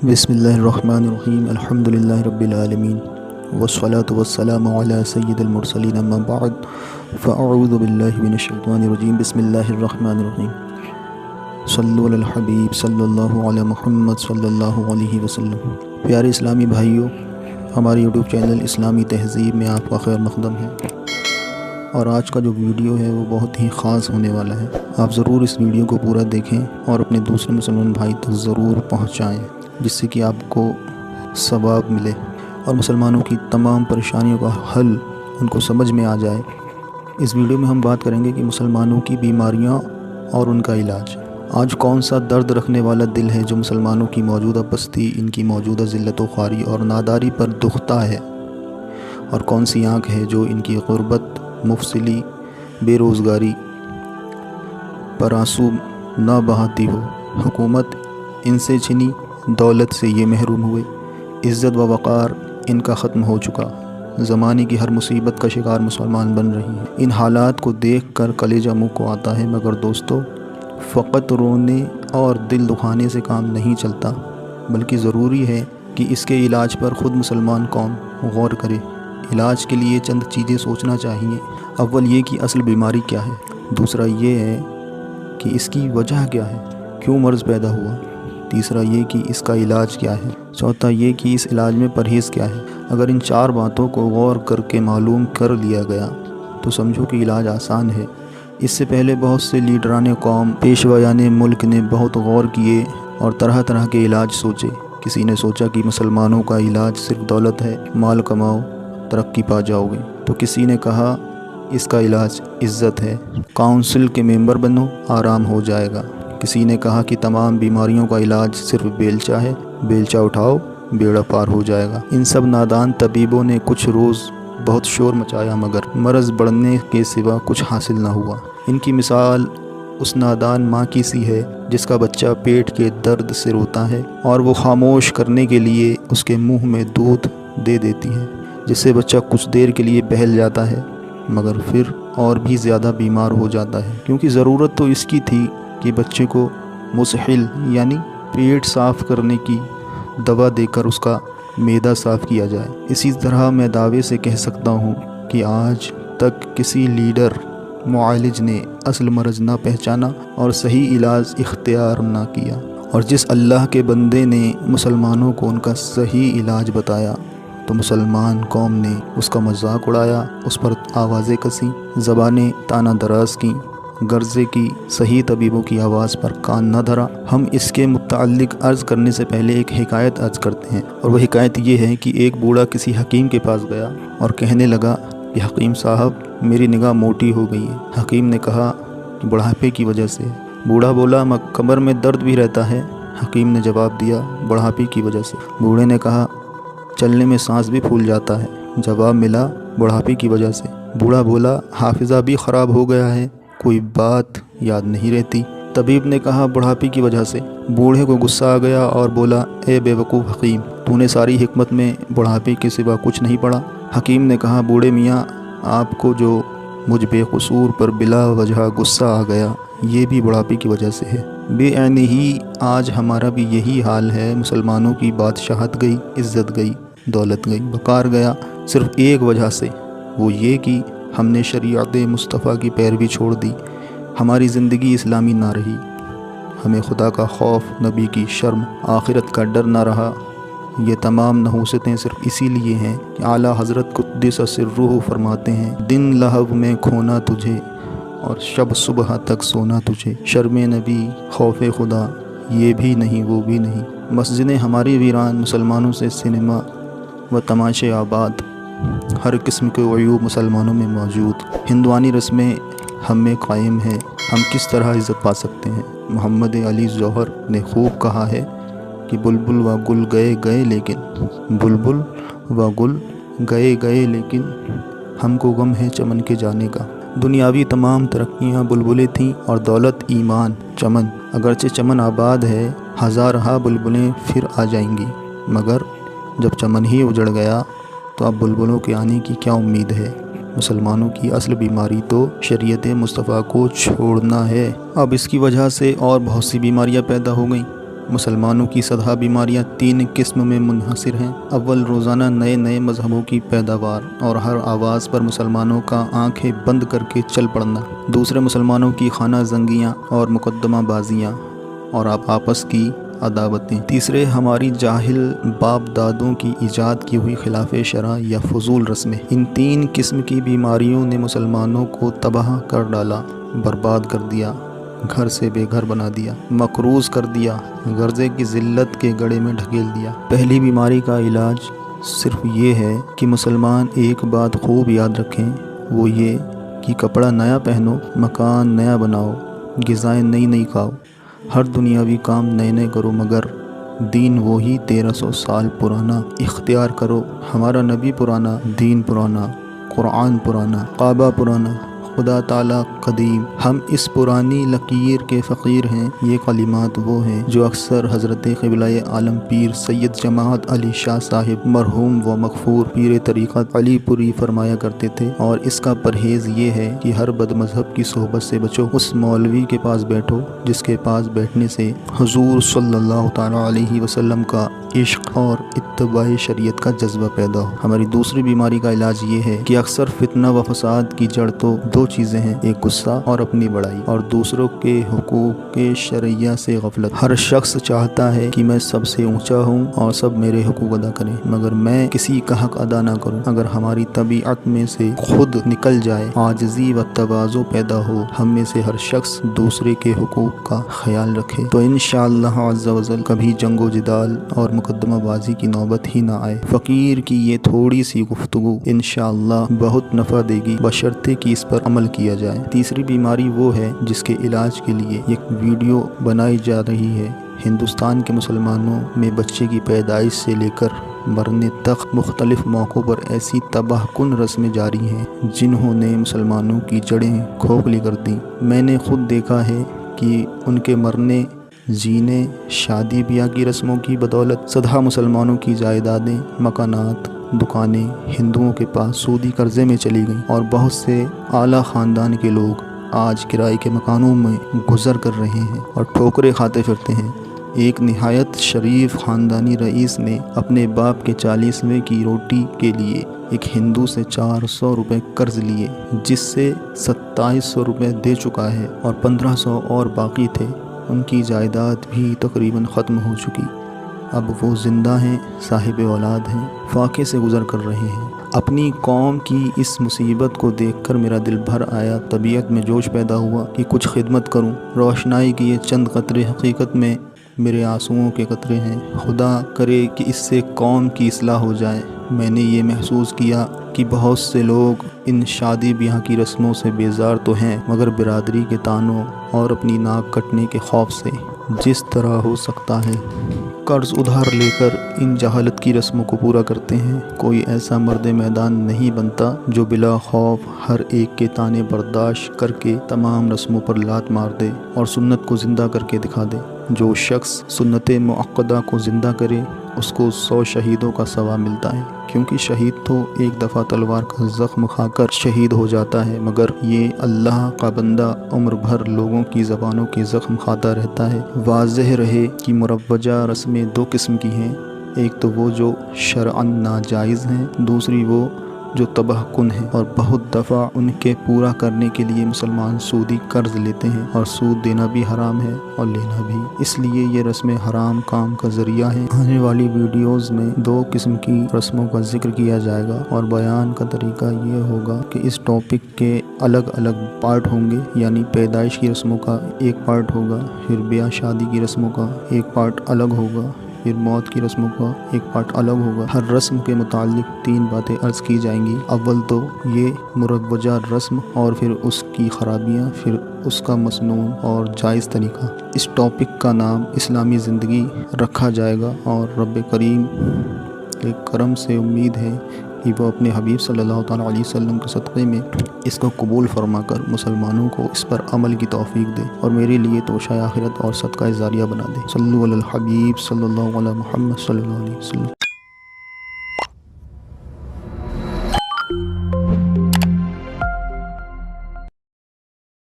بسم اللہ الرحمن الرحیم الحمدللہ رب العالمین والصلاة والسلام علی سید المرسلین اما بعد فاعوذ باللہ من الشیطان الرجیم بسم اللہ الرحمن الرحیم صلو علی الحبیب صلی اللہ علی محمد صلی اللہ علیہ وسلم۔ پیارے اسلامی بھائیوں، ہمارے یوٹیوب چینل اسلامی تہذیب میں آپ کا خیر مقدم ہے، اور آج کا جو ویڈیو ہے وہ بہت ہی خاص ہونے والا ہے۔ آپ ضرور اس ویڈیو کو پورا دیکھیں اور اپنے دوسرے مسلمان بھائی تک ضرور پہنچائیں، جس سے کہ آپ کو ثواب ملے اور مسلمانوں کی تمام پریشانیوں کا حل ان کو سمجھ میں آ جائے۔ اس ویڈیو میں ہم بات کریں گے کہ مسلمانوں کی بیماریاں اور ان کا علاج۔ آج کون سا درد رکھنے والا دل ہے جو مسلمانوں کی موجودہ پستی، ان کی موجودہ ذلت و خواری اور ناداری پر دکھتا ہے، اور کون سی آنکھ ہے جو ان کی غربت، مفصلی، بے روزگاری پر آنسو نہ بہاتی ہو۔ حکومت ان سے چھنی، دولت سے یہ محروم ہوئے، عزت و وقار ان کا ختم ہو چکا، زمانے کی ہر مصیبت کا شکار مسلمان بن رہی ہیں۔ ان حالات کو دیکھ کر کلیجہ منہ کو آتا ہے، مگر دوستو، فقط رونے اور دل دکھانے سے کام نہیں چلتا، بلکہ ضروری ہے کہ اس کے علاج پر خود مسلمان قوم غور کرے۔ علاج کے لیے چند چیزیں سوچنا چاہیے۔ اول یہ کہ اصل بیماری کیا ہے، دوسرا یہ ہے کہ اس کی وجہ کیا ہے، کیوں مرض پیدا ہوا، تیسرا یہ کہ اس کا علاج کیا ہے، چوتھا یہ کہ اس علاج میں پرہیز کیا ہے۔ اگر ان چار باتوں کو غور کر کے معلوم کر لیا گیا تو سمجھو کہ علاج آسان ہے۔ اس سے پہلے بہت سے لیڈران قوم، پیشوایان ملک نے بہت غور کیے اور طرح طرح کے علاج سوچے۔ کسی نے سوچا کہ مسلمانوں کا علاج صرف دولت ہے، مال کماؤ، ترقی پا جاؤ گے، تو کسی نے کہا اس کا علاج عزت ہے، کونسل کے ممبر بنو، آرام ہو جائے گا۔ کسی نے کہا کہ تمام بیماریوں کا علاج صرف بیلچہ ہے، بیلچہ اٹھاؤ، بیڑا پار ہو جائے گا۔ ان سب نادان طبیبوں نے کچھ روز بہت شور مچایا، مگر مرض بڑھنے کے سوا کچھ حاصل نہ ہوا۔ ان کی مثال اس نادان ماں کی سی ہے جس کا بچہ پیٹ کے درد سے روتا ہے اور وہ خاموش کرنے کے لیے اس کے منہ میں دودھ دے دیتی ہے، جس سے بچہ کچھ دیر کے لیے بہل جاتا ہے، مگر پھر اور بھی زیادہ بیمار ہو جاتا ہے، کیونکہ ضرورت تو اس کی تھی کہ بچے کو مسحل یعنی پیٹ صاف کرنے کی دوا دے کر اس کا معدہ صاف کیا جائے۔ اسی طرح میں دعوے سے کہہ سکتا ہوں کہ آج تک کسی لیڈر، معالج نے اصل مرض نہ پہچانا اور صحیح علاج اختیار نہ کیا، اور جس اللہ کے بندے نے مسلمانوں کو ان کا صحیح علاج بتایا تو مسلمان قوم نے اس کا مذاق اڑایا، اس پر آوازیں کسیں، زبانیں تانا دراز کیں، غرضے کی، صحیح طبیبوں کی آواز پر کان نہ دھرا۔ ہم اس کے متعلق عرض کرنے سے پہلے ایک حکایت عرض کرتے ہیں، اور وہ حکایت یہ ہے کہ ایک بوڑھا کسی حکیم کے پاس گیا اور کہنے لگا کہ حکیم صاحب، میری نگاہ موٹی ہو گئی ہے۔ حکیم نے کہا کہ بڑھاپے کی وجہ سے۔ بوڑھا بولا کمر میں درد بھی رہتا ہے۔ حکیم نے جواب دیا بڑھاپے کی وجہ سے۔ بوڑھے نے کہا چلنے میں سانس بھی پھول جاتا ہے۔ جواب ملا بڑھاپے کی وجہ سے۔ بوڑھا بولا حافظہ بھی خراب ہو گیا ہے، کوئی بات یاد نہیں رہتی۔ طبیب نے کہا بڑھاپے کی وجہ سے۔ بوڑھے کو غصہ آ گیا اور بولا اے بے وقوف حکیم، تو نے ساری حکمت میں بڑھاپے کے سوا کچھ نہیں پڑھا۔ حکیم نے کہا بوڑھے میاں، آپ کو جو مجھ بے قصور پر بلا وجہ غصہ آ گیا، یہ بھی بڑھاپے کی وجہ سے ہے۔ بے عینی ہی آج ہمارا بھی یہی حال ہے۔ مسلمانوں کی بادشاہت گئی، عزت گئی، دولت گئی، وقار گیا، صرف ایک وجہ سے، وہ یہ کہ ہم نے شریعت مصطفیٰ کی پیروی چھوڑ دی۔ ہماری زندگی اسلامی نہ رہی، ہمیں خدا کا خوف، نبی کی شرم، آخرت کا ڈر نہ رہا۔ یہ تمام نحوستیں صرف اسی لیے ہیں کہ اعلیٰ حضرت قدس سرہ فرماتے ہیں دن لہو میں کھونا تجھے اور شب صبح تک سونا تجھے۔ شرم نبی، خوف خدا، یہ بھی نہیں وہ بھی نہیں۔ مسجدیں ہماری ویران، مسلمانوں سے سینما و تماشے آباد، ہر قسم کے عیوب مسلمانوں میں موجود۔ ہندوانی رسمیں ہم میں قائم ہیں، ہم کس طرح عزت پا سکتے ہیں؟ محمد علی جوہر نے خوب کہا ہے کہ بلبل و گل گئے گئے لیکن ہم کو غم ہے چمن کے جانے کا۔ دنیاوی تمام ترقیاں بلبلیں تھیں اور دولت، ایمان، چمن۔ اگرچہ چمن آباد ہے، ہزارہا بلبلیں پھر آ جائیں گی، مگر جب چمن ہی اجڑ گیا تو اب بلبلوں کے آنے کی کیا امید ہے؟ مسلمانوں کی اصل بیماری تو شریعت مصطفیٰ کو چھوڑنا ہے۔ اب اس کی وجہ سے اور بہت سی بیماریاں پیدا ہو گئیں۔ مسلمانوں کی سطح بیماریاں 3 قسم میں منحصر ہیں۔ اول، روزانہ نئے نئے مذہبوں کی پیداوار اور ہر آواز پر مسلمانوں کا آنکھیں بند کر کے چل پڑنا۔ دوسرے، مسلمانوں کی خانہ زنگیاں اور مقدمہ بازیاں اور آپس کی عداوتیں۔ تیسرے، ہماری جاہل باپ دادوں کی ایجاد کی ہوئی خلاف شرع یا فضول رسمیں۔ ان 3 قسم کی بیماریوں نے مسلمانوں کو تباہ کر ڈالا، برباد کر دیا، گھر سے بے گھر بنا دیا، مقروض کر دیا، غرضے کی ذلت کے گڑھے میں ڈھکیل دیا۔ پہلی بیماری کا علاج صرف یہ ہے کہ مسلمان ایک بات خوب یاد رکھیں، وہ یہ کہ کپڑا نیا پہنو، مکان نیا بناؤ، غذائیں نئی نئی کھاؤ، ہر دنیاوی کام نئے نئے کرو، مگر دین وہی 1300 سال پرانا اختیار کرو۔ ہمارا نبی پرانا، دین پرانا، قرآن پرانا، کعبہ پرانا، خدا تعالیٰ قدیم۔ ہم اس پرانی لکیر کے فقیر ہیں۔ یہ کلمات وہ ہیں جو اکثر حضرت قبلہ عالم پیر سید جماعت علی شاہ صاحب مرحوم و مغفور پیر طریقت علی پوری فرمایا کرتے تھے، اور اس کا پرہیز یہ ہے کہ ہر بد مذہب کی صحبت سے بچو۔ اس مولوی کے پاس بیٹھو جس کے پاس بیٹھنے سے حضور صلی اللہ تعالیٰ علیہ وسلم کا عشق اور اتباع شریعت کا جذبہ پیدا ہو۔ ہماری دوسری بیماری کا علاج یہ ہے کہ اکثر فتنہ و فساد کی جڑ تو 2 چیزیں ہیں، ایک غصہ اور اپنی بڑائی، اور دوسروں کے حقوق کے شرعیہ سے غفلت۔ ہر شخص چاہتا ہے کہ میں سب سے اونچا ہوں اور سب میرے حقوق ادا کریں، مگر میں کسی کا حق ادا نہ کروں۔ اگر ہماری طبیعت میں سے خود نکل جائے، عاجزی و تواضع پیدا ہو، ہم میں سے ہر شخص دوسرے کے حقوق کا خیال رکھے، تو انشاءاللہ عز و جل کبھی جنگ و جدال اور مقدمہ بازی کی نوبت ہی نہ آئے۔ فقیر کی یہ تھوڑی سی گفتگو انشاءاللہ بہت نفع دے گی، بشرطے کہ اس پر عمل کیا جائے۔ تیسری بیماری وہ ہے جس کے علاج کے لیے ایک ویڈیو بنائی جا رہی ہے۔ ہندوستان کے مسلمانوں میں بچے کی پیدائش سے لے کر مرنے تک مختلف موقعوں پر ایسی تباہ کن رسمیں جاری ہیں جنہوں نے مسلمانوں کی جڑیں کھوکھلی کر دیں۔ میں نے خود دیکھا ہے کہ ان کے مرنے، جینے، شادی بیاہ کی رسموں کی بدولت سدھا مسلمانوں کی جائیدادیں، مکانات، دکانیں ہندوؤں کے پاس سودی قرضے میں چلی گئیں، اور بہت سے اعلیٰ خاندان کے لوگ آج کرائے کے مکانوں میں گزر کر رہے ہیں اور ٹھوکریں کھاتے پھرتے ہیں۔ ایک نہایت شریف خاندانی رئیس نے اپنے باپ کے 40ویں کی روٹی کے لیے ایک ہندو سے 400 روپے قرض لیے، جس سے 2700 روپے دے چکا ہے اور 1500 اور باقی تھے۔ ان کی جائیداد بھی تقریباً ختم ہو چکی۔ اب وہ زندہ ہیں، صاحب اولاد ہیں، فاقے سے گزر کر رہے ہیں۔ اپنی قوم کی اس مصیبت کو دیکھ کر میرا دل بھر آیا، طبیعت میں جوش پیدا ہوا کہ کچھ خدمت کروں۔ روشنائی کی یہ چند قطرے حقیقت میں میرے آنسوؤں کے قطرے ہیں۔ خدا کرے کہ اس سے قوم کی اصلاح ہو جائے۔ میں نے یہ محسوس کیا کہ بہت سے لوگ ان شادی بیاہ کی رسموں سے بیزار تو ہیں، مگر برادری کے طعنوں اور اپنی ناک کٹنے کے خوف سے جس طرح ہو سکتا ہے قرض ادھار لے کر ان جہالت کی رسموں کو پورا کرتے ہیں۔ کوئی ایسا مرد میدان نہیں بنتا جو بلا خوف ہر ایک کے طعنے برداشت کر کے تمام رسموں پر لات مار دے اور سنت کو زندہ کر کے دکھا دے۔ جو شخص سنت مؤکدہ کو زندہ کرے اس کو 100 شہیدوں کا ثواب ملتا ہے، کیونکہ شہید تو ایک دفعہ تلوار کا زخم کھا کر شہید ہو جاتا ہے، مگر یہ اللہ کا بندہ عمر بھر لوگوں کی زبانوں کے زخم کھاتا رہتا ہے۔ واضح رہے کہ مروجہ رسمیں 2 قسم کی ہیں، ایک تو وہ جو شرعاً ناجائز ہیں، دوسری وہ جو تباہ کن ہیں، اور بہت دفعہ ان کے پورا کرنے کے لیے مسلمان سودی قرض لیتے ہیں، اور سود دینا بھی حرام ہے اور لینا بھی۔ اس لیے یہ رسمیں حرام کام کا ذریعہ ہیں۔ آنے والی ویڈیوز میں 2 قسم کی رسموں کا ذکر کیا جائے گا، اور بیان کا طریقہ یہ ہوگا کہ اس ٹاپک کے الگ الگ پارٹ ہوں گے، یعنی پیدائش کی رسموں کا ایک پارٹ ہوگا، پھر بیاہ شادی کی رسموں کا ایک پارٹ الگ ہوگا، پھر موت کی رسموں کا ایک پارٹ الگ ہوگا۔ ہر رسم کے متعلق 3 باتیں عرض کی جائیں گی۔ اول تو یہ مروجہ رسم، اور پھر اس کی خرابیاں، پھر اس کا مسنون اور جائز طریقہ۔ اس ٹاپک کا نام اسلامی زندگی رکھا جائے گا، اور رب کریم کے کرم سے امید ہے کہ وہ اپنے حبیب صلی اللہ تعالیٰ علیہ وسلم کے صدقے میں اس کو قبول فرما کر مسلمانوں کو اس پر عمل کی توفیق دے، اور میرے لیے توشہ آخرت اور صدقہ جاریہ بنا دے۔ صلو علی الحبیب صلی اللہ علیہ محمد صلی اللہ علیہ وسلم۔